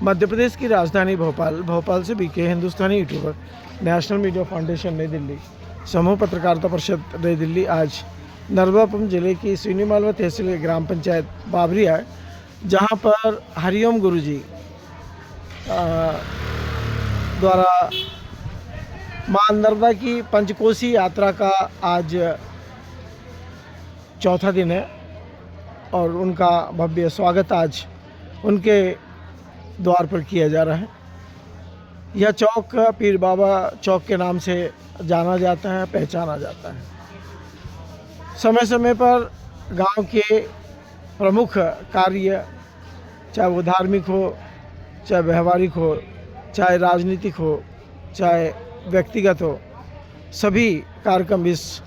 मध्य प्रदेश की राजधानी भोपाल से बीके हिंदुस्तानी यूट्यूबर, नेशनल मीडिया फाउंडेशन नई दिल्ली, समूह पत्रकारिता परिषद नई दिल्ली आज नर्मदापुरम जिले की सिवनी तहसील के ग्राम पंचायत बाबरी है, जहां पर हरिओम गुरुजी द्वारा मां नर्मदा की पंचकोसी यात्रा का आज चौथा दिन है और उनका भव्य स्वागत आज उनके द्वार पर किया जा रहा है। यह चौक पीर बाबा चौक के नाम से जाना जाता है, पहचाना जाता है। समय समय पर गांव के प्रमुख कार्य, चाहे वो धार्मिक हो, चाहे व्यवहारिक हो, चाहे राजनीतिक हो, चाहे व्यक्तिगत हो, सभी कार्यक्रम इस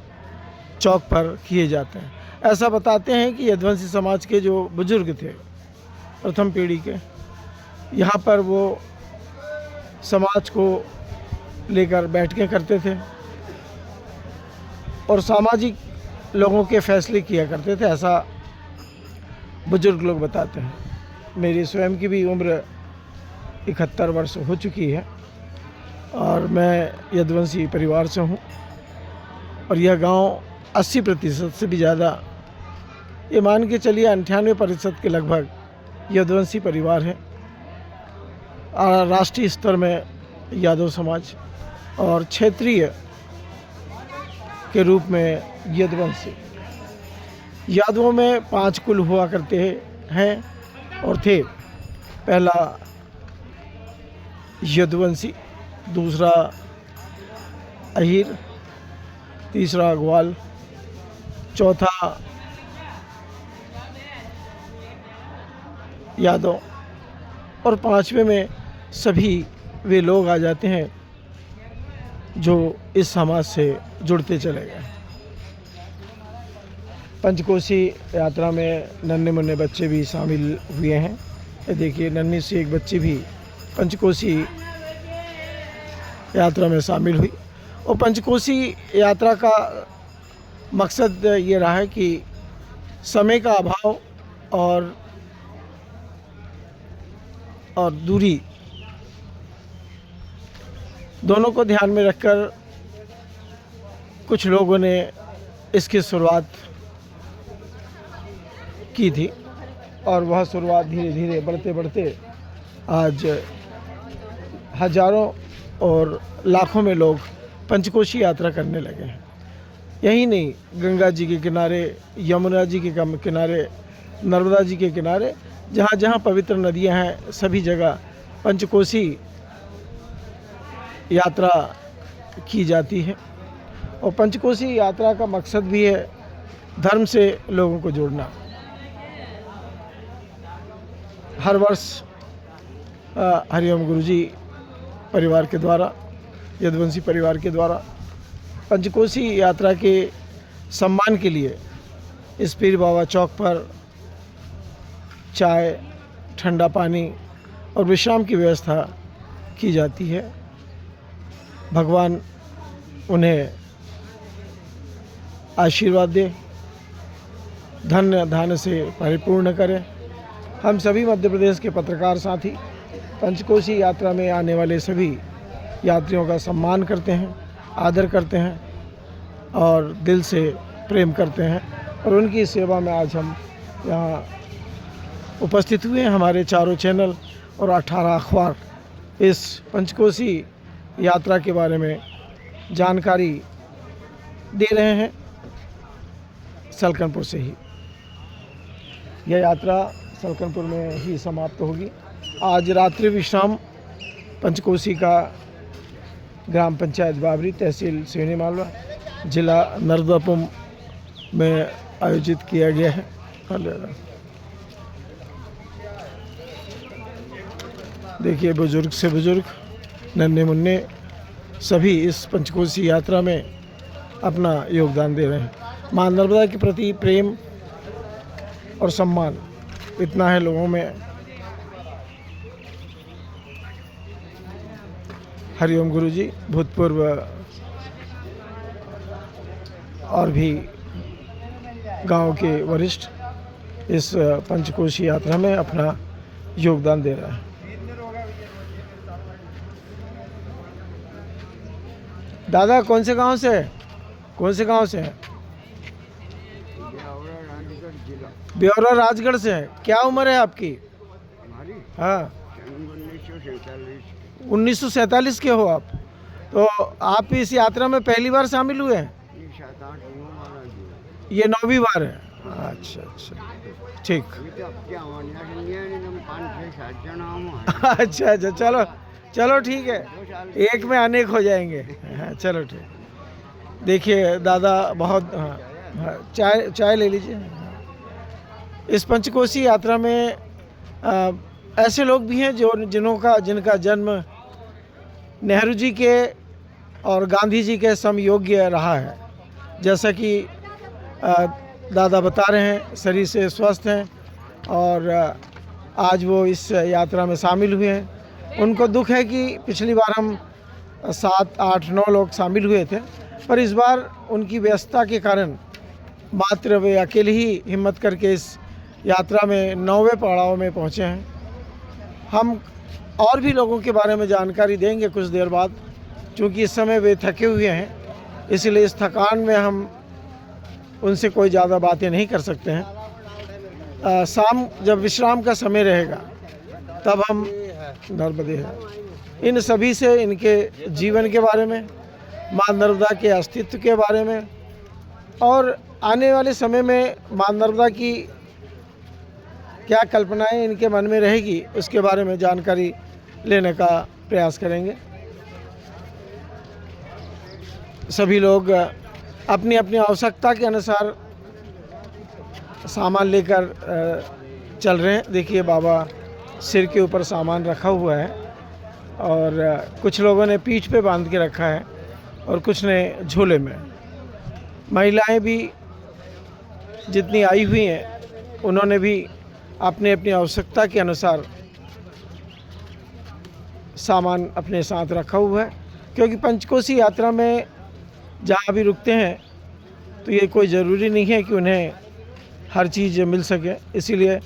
चौक पर किए जाते हैं। ऐसा बताते हैं कि यदुवंशी समाज के जो बुजुर्ग थे, प्रथम पीढ़ी के, यहाँ पर वो समाज को लेकर बैठकें करते थे और सामाजिक लोगों के फैसले किया करते थे, ऐसा बुजुर्ग लोग बताते हैं। मेरी स्वयं की भी उम्र 71 वर्ष हो चुकी है और मैं यदुवंशी परिवार से हूँ और यह गांव 80% से भी ज़्यादा, ये मान के चलिए 98% के लगभग यदुवंशी परिवार है। राष्ट्रीय स्तर में यादव समाज और क्षेत्रीय के रूप में यदुवंशी। यादवों में 5 कुल हुआ करते हैं और थे। पहला यदुवंशी, दूसरा अहीर, तीसरा ग्वाल, चौथा यादव और 5वें में सभी वे लोग आ जाते हैं जो इस समाज से जुड़ते चले गए। पंचकोसी यात्रा में नन्हे मुन्ने बच्चे भी शामिल हुए हैं। ये देखिए, नन्ही सी एक बच्ची भी पंचकोसी यात्रा में शामिल हुई। और पंचकोसी यात्रा का मकसद ये रहा है कि समय का अभाव और दूरी दोनों को ध्यान में रखकर कुछ लोगों ने इसकी शुरुआत की थी और वह शुरुआत धीरे धीरे बढ़ते बढ़ते आज हजारों और लाखों में लोग पंचकोशी यात्रा करने लगे हैं। यही नहीं, गंगा जी के किनारे, यमुना जी के किनारे, नर्मदा जी के किनारे, जहाँ जहाँ पवित्र नदियाँ हैं, सभी जगह पंचकोशी यात्रा की जाती है। और पंचकोशी यात्रा का मकसद भी है धर्म से लोगों को जोड़ना। हर वर्ष हरिओम गुरुजी परिवार के द्वारा, यदुवंशी परिवार के द्वारा पंचकोशी यात्रा के सम्मान के लिए इस पीर बाबा चौक पर चाय, ठंडा पानी और विश्राम की व्यवस्था की जाती है। भगवान उन्हें आशीर्वाद दे, धन्य धान्य से परिपूर्ण करे। हम सभी मध्य प्रदेश के पत्रकार साथी पंचकोशी यात्रा में आने वाले सभी यात्रियों का सम्मान करते हैं, आदर करते हैं और दिल से प्रेम करते हैं और उनकी सेवा में आज हम यहाँ उपस्थित हुए हैं। हमारे चारों चैनल और 18 अखबार इस पंचकोशी यात्रा के बारे में जानकारी दे रहे हैं। सलकनपुर से ही यह यात्रा सलकनपुर में ही समाप्त होगी। आज रात्रि विश्राम पंचकोशी का ग्राम पंचायत बाबरी, तहसील सिवनी मालवा, जिला नर्मदापुरम में आयोजित किया गया है। देखिए, बुजुर्ग से बुजुर्ग, नन्हे मुन्ने सभी इस पंचकोशी यात्रा में अपना योगदान दे रहे हैं। मां नर्मदा के प्रति प्रेम और सम्मान इतना है लोगों में। हरिओम गुरुजी, भूतपूर्व और भी गांव के वरिष्ठ इस पंचकोशी यात्रा में अपना योगदान दे रहा है। दादा कौन से गांव से है? कौन से गांव से है? ब्यौरा राजगढ़ से है। क्या उम्र है आपकी? हाँ, 1947 के हो आप। तो आप इस यात्रा में पहली बार शामिल हुए हैं? ये 9वीं बार है। अच्छा अच्छा, ठीक। अच्छा अच्छा, चलो चलो ठीक है, एक में अनेक हो जाएंगे। हाँ, चलो ठीक। देखिए दादा बहुत, हाँ हाँ, चाय चाय ले लीजिए। इस पंचकोशी यात्रा में ऐसे लोग भी हैं जो जिनका जन्म नेहरू जी के और गांधी जी के समयोग्य रहा है। जैसा कि दादा बता रहे हैं, शरीर से स्वस्थ हैं और आज वो इस यात्रा में शामिल हुए हैं। उनको दुख है कि पिछली बार हम 7, 8, 9 लोग शामिल हुए थे, पर इस बार उनकी व्यस्तता के कारण मात्र वे अकेले ही हिम्मत करके इस यात्रा में 9वें पड़ाव में पहुँचे हैं। हम और भी लोगों के बारे में जानकारी देंगे कुछ देर बाद, क्योंकि इस समय वे थके हुए हैं, इसलिए इस थकान में हम उनसे कोई ज़्यादा बातें नहीं कर सकते हैं। शाम जब विश्राम का समय रहेगा तब हम नर्मदे है इन सभी से इनके जीवन के बारे में, माँ नर्मदा के अस्तित्व के बारे में और आने वाले समय में माँ नर्मदा की क्या कल्पनाएं इनके मन में रहेगी उसके बारे में जानकारी लेने का प्रयास करेंगे। सभी लोग अपनी अपनी आवश्यकता के अनुसार सामान लेकर चल रहे हैं। देखिए बाबा सिर के ऊपर सामान रखा हुआ है और कुछ लोगों ने पीठ पे बांध के रखा है और कुछ ने झोले में। महिलाएं भी जितनी आई हुई हैं उन्होंने भी अपने अपनी आवश्यकता के अनुसार सामान अपने साथ रखा हुआ है, क्योंकि पंचकोशी यात्रा में जहाँ भी रुकते हैं तो ये कोई ज़रूरी नहीं है कि उन्हें हर चीज़ मिल सके, इसीलिए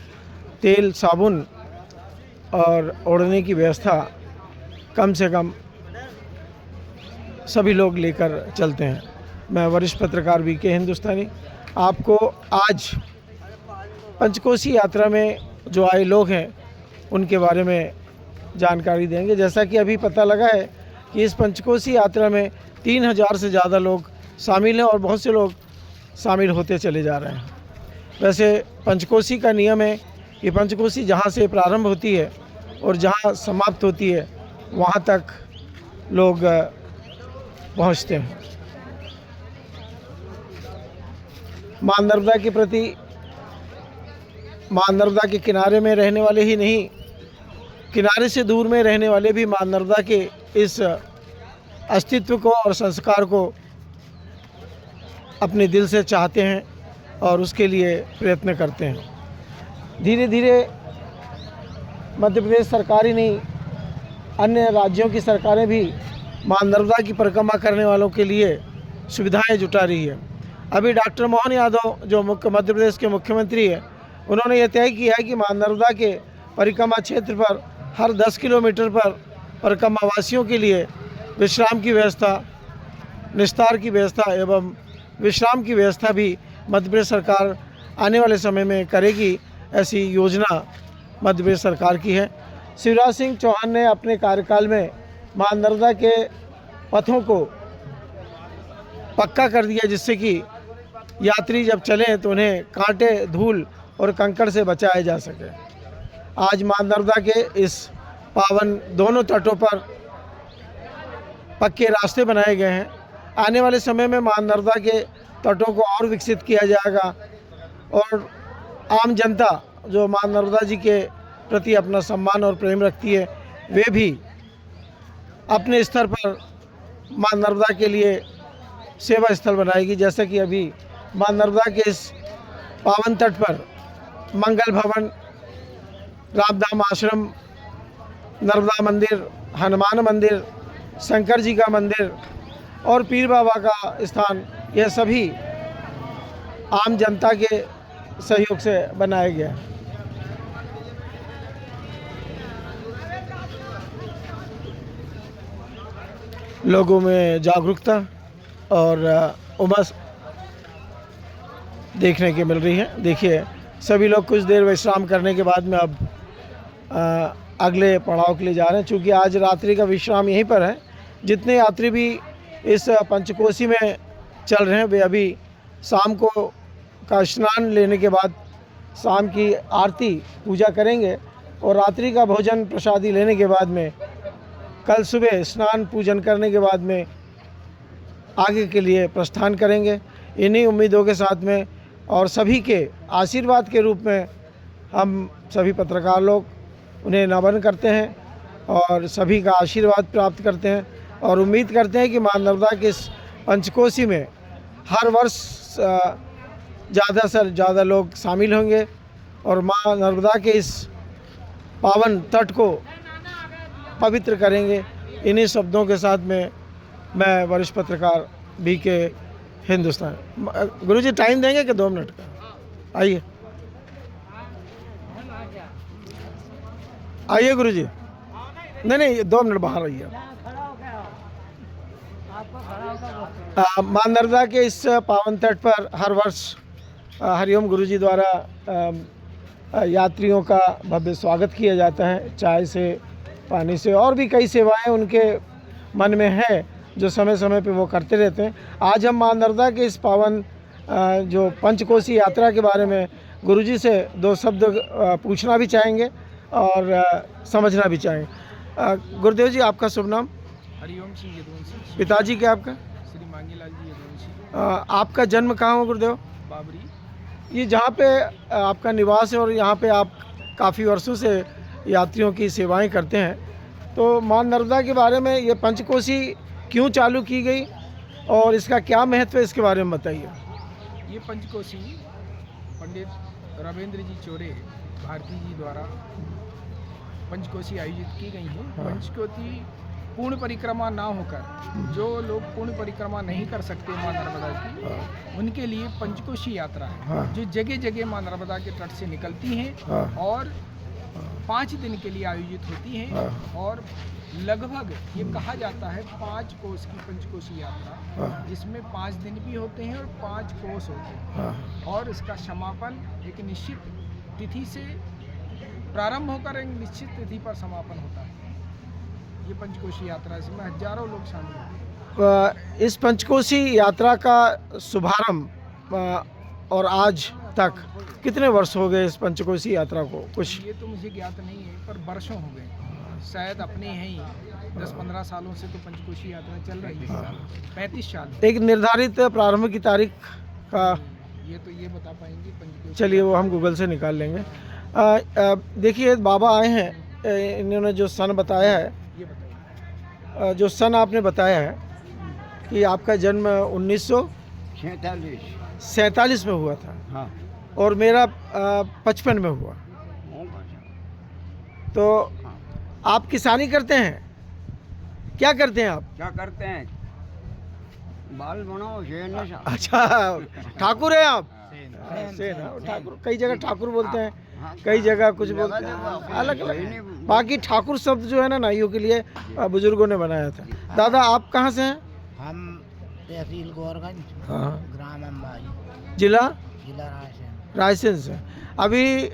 तेल, साबुन और ओढ़ने की व्यवस्था कम से कम सभी लोग लेकर चलते हैं। मैं वरिष्ठ पत्रकार वीके हिंदुस्तानी आपको आज पंचकोशी यात्रा में जो आए लोग हैं उनके बारे में जानकारी देंगे। जैसा कि अभी पता लगा है कि इस पंचकोशी यात्रा में 3000 से ज़्यादा लोग शामिल हैं और बहुत से लोग शामिल होते चले जा रहे हैं। वैसे पंचकोशी का नियम है कि पंचकोशी जहाँ से प्रारंभ होती है और जहाँ समाप्त होती है वहाँ तक लोग पहुँचते हैं। माँ नर्मदा के प्रति, माँ नर्मदा के किनारे में रहने वाले ही नहीं, किनारे से दूर में रहने वाले भी माँ नर्मदा के इस अस्तित्व को और संस्कार को अपने दिल से चाहते हैं और उसके लिए प्रयत्न करते हैं। धीरे धीरे मध्य प्रदेश सरकार ही नहीं, अन्य राज्यों की सरकारें भी माँ नर्मदा की परिक्रमा करने वालों के लिए सुविधाएं जुटा रही है। अभी डॉक्टर मोहन यादव जो मध्य प्रदेश के मुख्यमंत्री हैं, उन्होंने ये तय किया है कि माँ नर्मदा के परिक्रमा क्षेत्र पर हर 10 किलोमीटर पर परिक्रमा वासियों के लिए विश्राम की व्यवस्था, निस्तार की व्यवस्था एवं विश्राम की व्यवस्था भी मध्य प्रदेश सरकार आने वाले समय में करेगी। ऐसी योजना मध्य प्रदेश सरकार की है। शिवराज सिंह चौहान ने अपने कार्यकाल में माँ नर्मदा के पथों को पक्का कर दिया, जिससे कि यात्री जब चलें तो उन्हें कांटे, धूल और कंकड़ से बचाया जा सके। आज माँ नर्मदा के इस पावन दोनों तटों पर पक्के रास्ते बनाए गए हैं। आने वाले समय में माँ नर्मदा के तटों को और विकसित किया जाएगा और आम जनता जो माँ नर्मदा जी के प्रति अपना सम्मान और प्रेम रखती है, वे भी अपने स्तर पर माँ नर्मदा के लिए सेवा स्थल बनाएगी। जैसा कि अभी माँ नर्मदा के इस पावन तट पर मंगल भवन, रामधाम आश्रम, नर्मदा मंदिर, हनुमान मंदिर, शंकर जी का मंदिर और पीर बाबा का स्थान, यह सभी आम जनता के सहयोग से बनाया गया है। लोगों में जागरूकता और उमस देखने की मिल रही है। देखिए सभी लोग कुछ देर विश्राम करने के बाद में अब अगले पड़ाव के लिए जा रहे हैं। चूँकि आज रात्रि का विश्राम यहीं पर है। जितने यात्री भी इस पंचकोसी में चल रहे हैं वे अभी शाम को का स्नान लेने के बाद शाम की आरती पूजा करेंगे और रात्रि का भोजन प्रसादी लेने के बाद में कल सुबह स्नान पूजन करने के बाद में आगे के लिए प्रस्थान करेंगे। इन्हीं उम्मीदों के साथ में और सभी के आशीर्वाद के रूप में हम सभी पत्रकार लोग उन्हें नमन करते हैं और सभी का आशीर्वाद प्राप्त करते हैं और उम्मीद करते हैं कि मां नर्मदा के इस पंचकोसी में हर वर्ष ज़्यादा से ज़्यादा लोग शामिल होंगे और मां नर्मदा के इस पावन तट को पवित्र करेंगे। इन्हीं शब्दों के साथ में मैं वरिष्ठ पत्रकार BK हिंदुस्तान। गुरुजी टाइम देंगे कि 2 मिनट का? आइए आइए गुरुजी। नहीं 2 मिनट बाहर आइए। मां नर्मदा के इस पावन तट पर हर वर्ष हरिओम गुरुजी द्वारा यात्रियों का भव्य स्वागत किया जाता है। चाय से, पानी से और भी कई सेवाएं उनके मन में है जो समय समय पे वो करते रहते हैं। आज हम मां नर्मदा के इस पावन जो पंचकोसी यात्रा के बारे में गुरुजी से 2 शब्द पूछना भी चाहेंगे और समझना भी चाहेंगे। गुरुदेव जी, आपका शुभ नाम? हरिओम सिंह यदुवंशी। पिताजी क्या आपका? श्री मांगीलाल जी यदुवंशी। आपका जन्म कहाँ हो गुरुदेव? बाबरी। ये जहाँ पे आपका निवास है और यहाँ पे आप काफ़ी वर्षों से यात्रियों की सेवाएं करते हैं, तो मां नर्मदा के बारे में ये पंचकोसी क्यों चालू की गई और इसका क्या महत्व है, इसके बारे में बताइए। ये पंचकोसी पंडित रामेंद्र जी चोरे भारती जी द्वारा पंचकोसी आयोजित की गई है। हाँ। पंचकोसी पूर्ण परिक्रमा ना होकर जो लोग पूर्ण परिक्रमा नहीं कर सकते मां नर्मदा की, हाँ। उनके लिए पंचकोसी यात्रा है। हाँ। जो जगह जगह मां नर्मदा के तट से निकलती हैं हाँ। और 5 दिन के लिए आयोजित होती हैं। हाँ। और लगभग ये कहा जाता है 5 कोस की पंचकोसी यात्रा, हाँ। जिसमें 5 दिन भी होते हैं और 5 कोस होते हैं। हाँ। और इसका समापन एक निश्चित तिथि से प्रारंभ होकर एक निश्चित तिथि पर समापन होता है। ये पंचकोसी यात्रा, इसमें हजारों लोग शामिल होते हैं। इस पंचकोसी यात्रा का शुभारंभ और आज तक कितने वर्ष हो गए इस पंचकोसी यात्रा को? कुछ ये तो मुझे ज्ञात नहीं है, पर वर्षों हो गए। शायद अपने हैं ही 10-15 सालों से तो पंचकोसी यात्रा चल रही है। 35 साल। एक निर्धारित प्रारंभ की तारीख का ये तो ये बता पाएंगे पंचकोसी। चलिए वो हम गूगल से निकाल लेंगे। देखिए बाबा आए हैं, इन्होंने जो सन बताया है, ये बताइए। जो सन आपने बताया है कि आपका जन्म 1947 में हुआ था। हाँ। और मेरा 55 में हुआ। तो आप किसानी करते हैं? क्या करते हैं आप? क्या करते हैं? बाल बनाओ, अच्छा, ठाकुर है आप? सेन है, ठाकुर कई जगह ठाकुर बोलते हैं, कई जगह कुछ बोलते हैं, अलग अलग। बाकी ठाकुर शब्द जो है ना नाइयों के लिए बुजुर्गों ने बनाया था। दादा आप कहाँ से हैं? हम तहसील गौरगंज, हाँ। ग्राम अंबाई, जिला जिला रायसेन। रायसेन से। अभी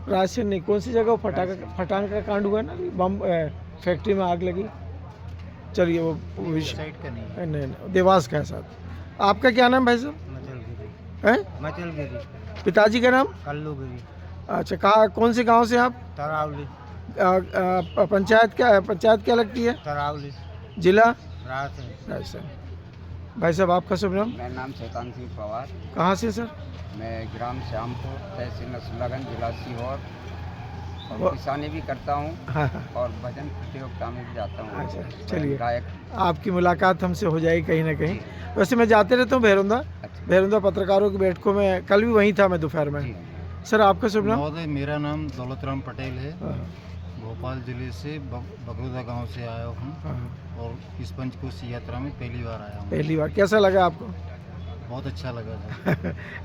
रायसेन नहीं, कौन सी जगह फटांग का कांड हुआ ना, बम फैक्ट्री में आग लगी। चलिए वो साइड का नहीं, नहीं देवास का है साथ। आपका क्या नाम भाई साहब? मचलगिरी। हैं? मचलगिरी। पिताजी का नाम? कल्लूगिरी। अच्छा, कहाँ, कौन से गांव से आप? तरावली। पंचायत क्या लगती है? तरावली। जिला? रायसेन। रायसेन। भाई साहब आपका शुभ नाम? मेरा नाम शैतान सिंह पवार। कहाँ से सर? मैं ग्राम श्यामपुर, तहसील नसरुल्लागंज, जिला सीहोर। वो- और किसानी भी करता हूँ हाँ हाँ। और भजन प्रतियोगिता में भी जाता हूँ। अच्छा, चलिए। गायक। आपकी मुलाकात हमसे हो जाएगी कहीं ना कहीं। वैसे मैं जाते रहता हूँ भैरवंदा। अच्छा। भैरवंदा पत्रकारों की बैठकों में, कल भी वहीं था मैं दोपहर में। जी। सर आपका शुभ नाम? महोदय, मेरा नाम दौलतराम पटेल है। हाँ, भोपाल जिले से बगरूदा गांव से आया हूँ हाँ। और इस पंचकोसी यात्रा में पहली बार आया हूँ। पहली बार कैसा लगा आपको? बहुत अच्छा लगा था।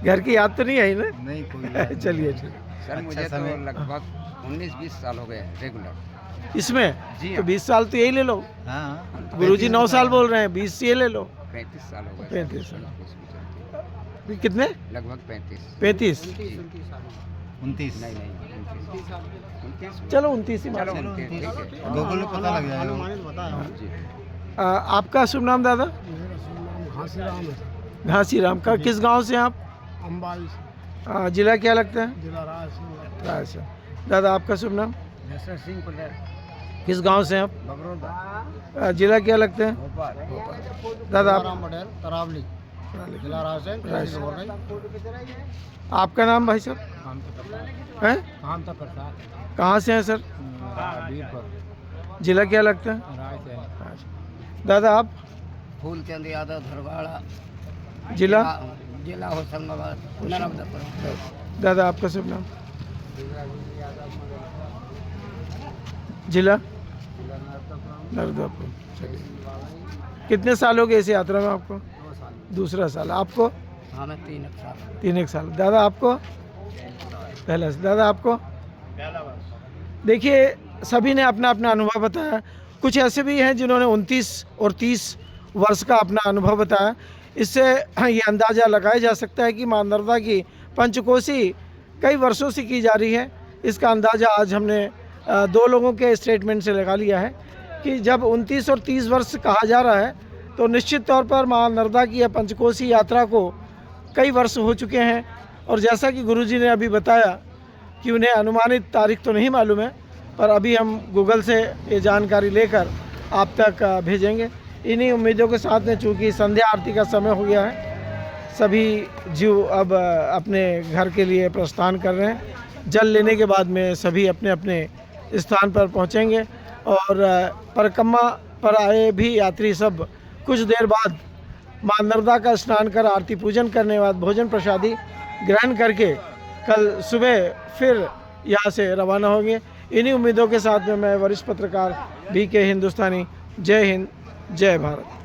घर की याद तो नहीं आई ना? नहीं, कोई याद नहीं। चलिए ठीक। सर अच्छा मुझे तो समय। लगभग 19-20 साल हो गए रेगुलर। इसमें जी तो हाँ। 20 साल तो यही ले लो। हाँ गुरुजी 9 साल बोल रहे हैं, 20 ये ले लो। 35 साल हो गए 35 साल। उसमें चलते हैं। कितने? लगभग 35 35। 29 नहीं 29 चलो 29 ही मान चलो लो। 29 ठीक है गूगल में पता लग जाएगा। जी आपका शुभ नाम दादा? घासी राम का किस गांव से हैं आप? अंबाई जिला क्या लगता है? जिला रायसेन। रायसेन। दादा आपका शुभ नाम? जसर सिंह पटेल किस गांव से हैं आप? बगरोदा जिला क्या लगता है? भोपाल दादा आप? पटेल तरावली जिला रायसेन। आपका नाम भाई साहब? हैं? काम तो प्रसाद कहाँ से हैं सर? बीरपुर जिला क्या लगता है? रायसेन। दादा आप? फूलचंद यादव धरवाड़ा जिला? जिला होशंगाबाद नर्मदापुर दादा आपका शुभ नाम? जिला? नर्मदापुर। चलिए, कितने साल हो गए इस यात्रा में आपको? 2 साल दूसरा साल। आपको? हाँ मैं 3 साल 3 साल। दादा आपको? पहला साल। दादा आपको? देखिए, सभी ने अपना अपना अनुभव बताया। कुछ ऐसे भी हैं जिन्होंने 29 और 30 वर्ष का अपना अनुभव बताया। इससे ये अंदाज़ा लगाया जा सकता है कि मां नर्मदा की पंचकोशी कई वर्षों से की जा रही है। इसका अंदाज़ा आज हमने 2 लोगों के स्टेटमेंट से लगा लिया है कि जब 29 और 30 वर्ष कहा जा रहा है तो निश्चित तौर पर मां नर्मदा की यह पंचकोशी यात्रा को कई वर्ष हो चुके हैं। और जैसा कि गुरुजी ने अभी बताया कि उन्हें अनुमानित तारीख तो नहीं मालूम है, पर अभी हम गूगल से ये जानकारी लेकर आप तक भेजेंगे। इन्हीं उम्मीदों के साथ में, चूँकि संध्या आरती का समय हो गया है, सभी जीव अब अपने घर के लिए प्रस्थान कर रहे हैं। जल लेने के बाद में सभी अपने अपने स्थान पर पहुंचेंगे और परिक्रमा पर आए भी यात्री सब कुछ देर बाद मां नर्मदा का स्नान कर आरती पूजन करने के बाद भोजन प्रसादी ग्रहण करके कल सुबह फिर यहाँ से रवाना होंगे। इन्हीं उम्मीदों के साथ में मैं वरिष्ठ पत्रकार BK हिंदुस्तानी। जय हिंद, जय भारत।